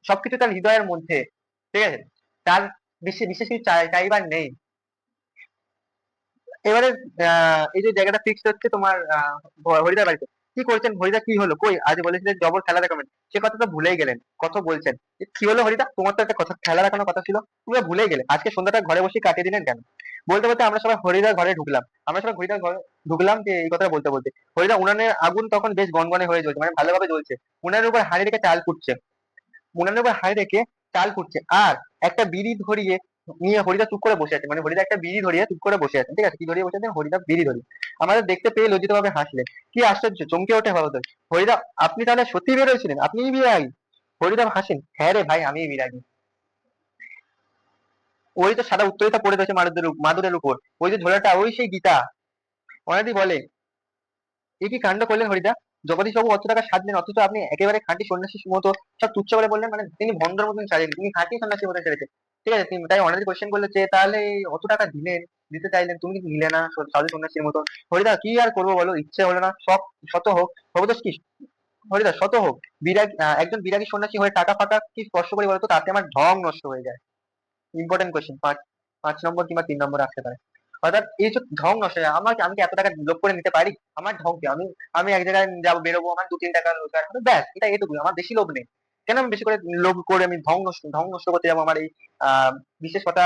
সবকিছু তার হৃদয়ের মধ্যে, ঠিক আছে? তার বিশেষ কিছু চাইবার নেই। এবারে এই যে জায়গাটা ফিক্সড হচ্ছে তোমার হরিদার বাড়িতে। কি করছেন হরিদা? কি হলো? কই আজ বলেছিলেন ডবল খেলা দেখাবেন, সে কথা তো ভুলেই গেলেন। কত বলছেন, কি হলো হরিদা? তোমার তো একটা কথা, খেলা দেখানোর কথা ছিল, তুমি ভুলেই গেলে। আজকে সন্ধ্যাটা ঘরে বসে কাটিয়ে দিলেন কেন? বলতে বলতে আমরা সবাই হরিদার ঘরে ঢুকলাম, যে এই কথাটা বলতে বলতে হরিদা উনানের আগুন তখন বেশ গনগনে হয়ে জ্বলছে, মানে ভালোভাবে জ্বলছে। উনানের উপর হাঁড়ি রেখে চাল ফুটছে, উনানের উপর হাঁড়ি রেখে চাল ফুটছে, আর একটা বিড়ি ধরিয়ে নিয়ে হরিদা চুপ করে বসে আছে। মানে হরিদা একটা বিড়ি ধরিয়ে চুপ করে বসে আছেন, ঠিক আছে? কি ধরিয়ে বসে আছেন? হরিদা বিড়ি ধরিয়ে। আমাদের দেখতে পেয়ে লজ্জিত ভাবে হাসলেন। কি আশ্চর্য, চমকে ওঠে ভগত। হরিদা, আপনি তাহলে সত্যি বেরোয়েছিলেন? আপনিই বিরাগী? হরিদা হাসেন, হ্যাঁ রে ভাই, আমিই বিরাগী। ওই তো সাদা উত্তরিতা পড়ে রয়েছে মাদুরের উপর, ওই যে ঝোলাটা ওই সেই গীতা। অনাদি বলে, এ কি কাণ্ড করলেন হরিদা! জগদীশ বাবু অত টাকা সাজলেন, অথচ আপনি একেবারে খাঁটি সন্ন্যাসীর মতো সব তুচ্ছ করে বললেন। মানে তিনি ভদ্র মতন সাজেন, তিনি খাঁটি সন্ন্যাসীর মতো সেরেছেন। ঠিক আছে, তিনি তাই অনাদি কোয়েশ্চেন করলে যে তাহলে এই অত টাকা দিলেন, দিতে চাইলেন, তুমি কিন্তু নিলে না সাধু সন্ন্যাসীর মতো। হরিদা কি আর করবো বলো, ইচ্ছে হলো না, সব শত হোক ভগবত কি। হরিদা শত হোক, একজন বিরাগী সন্ন্যাসী হয়ে টাকা ফাঁকা কি স্পর্শ করি বলতো, তাতে আমার ঢং নষ্ট হয়ে যায়। ইম্পর্টেন্ট কোয়েশ্চেন, 5 নম্বর কিংবা 3 নম্বর আসতে পারে। অর্থাৎ এই যে ঢং নষ্ট হয় আমার, আমি কি এত টাকা লোভ করে নিতে পারি? আমার ঢং কি, আমি এক জায়গায় যাবো, বেরোবো, আমার 2-3 টাকা রোজগার হবে, ব্যাস, এটা এটুকুই, আমার বেশি লোভ নেই। কেন আমি বেশি করে লোভ করে আমি ঢং নষ্ট করতে যাবো, আমার এই আহ বিশেষ কথা,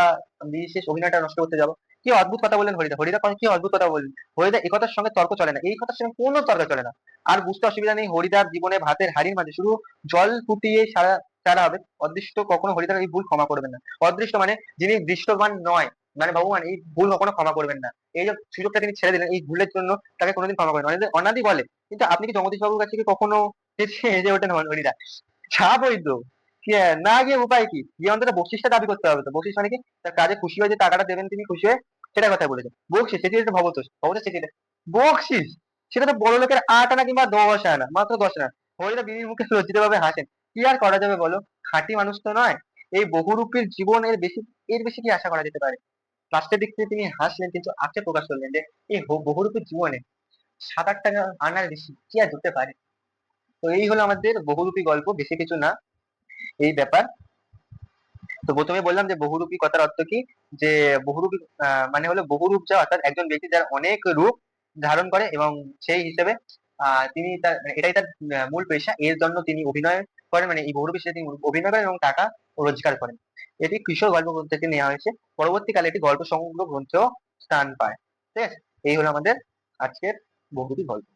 বিশেষ অভিনয়টা নষ্ট করতে যাবো? কি অদ্ভুত কথা বললেন হরিদা, হরিদা কি অদ্ভুত কথা বললেন! হরিদা এই কথার সঙ্গে তর্ক চলে না, এই কথার সঙ্গে কোনো তর্ক চলে না। আর বুঝতে অসুবিধা নেই, হরিদার জীবনে ভাতের হাড়ির মাঝে শুধু জল ফুটিয়ে সারা সারা হবে। অদৃষ্ট কখনো হরিদার এই ভুল ক্ষমা করবেন না। অদৃষ্ট মানে যিনি দৃষ্টবান নয়, মানে ভগবান এই ভুল কখনো ক্ষমা করবেন না। এই যে সুযোগটা তিনি ছেড়ে দিলেন, এই ভুলের জন্য তাকে কোনোদিন ক্ষমা করেন না। অনাদি বলে, কিন্তু আপনি কি জগদীশ বাবুর কাছে কি কখনো হেসে ওঠেন হরিদা? যাবোই তো, কি না গিয়ে উপায় কি, গিয়ে অন্তত বকশিসটা দাবি করতে হবে। তো বকশিস মানে কি, তার কাজে খুশি হয়ে যে টাকাটা দেবেন তিনি খুশি হয়ে, সেটা কথা বলেছেন। বকশিস সেটি হচ্ছে ভবতোষ, ভবতোষ সেটি বকশিস, সেটা তো বড় লোকের 8 আনা কিংবা 10 আনা, মাত্র 10 আনা। হরিদা বিবির মুখে লজ্জিত ভাবে হাসেন। কি আর করা যাবে বলো, খাঁটি মানুষ তো নয়। এই বহুরূপীর জীবন এর বেশি কি আশা করা যেতে পারে? লাস্টের দিক থেকে তিনি হাসলেন, কিন্তু আক্ষেপ প্রকাশ করলেন যে এই বহুরূপীর জীবনে 7-8 টাকা আনার বেশি কি আর হতে পারে। তো এই হলো আমাদের বহুরূপী গল্প, বেশি কিছু না, এই ব্যাপার। তো প্রথমে বললাম যে বহুরূপী কথার অর্থ কি, যে বহুরূপী মানে হলো বহুরূপ যা, অর্থাৎ একজন ব্যক্তি যার অনেক রূপ ধারণ করে, এবং সেই হিসেবে তিনি তার মানে এটাই তার মূল পেশা, এর জন্য তিনি অভিনয় করেন, মানে এই বহুরূপী হিসেবে তিনি অভিনয় করেন এবং টাকা রোজগার করেন। এটি কিশোর গল্প গ্রন্থ থেকে নেওয়া হয়েছে, পরবর্তীকালে এটি গল্প সংগ্রহ গ্রন্থেও স্থান পায়। ঠিক আছে, এই হলো আমাদের আজকের বহুরূপী গল্প।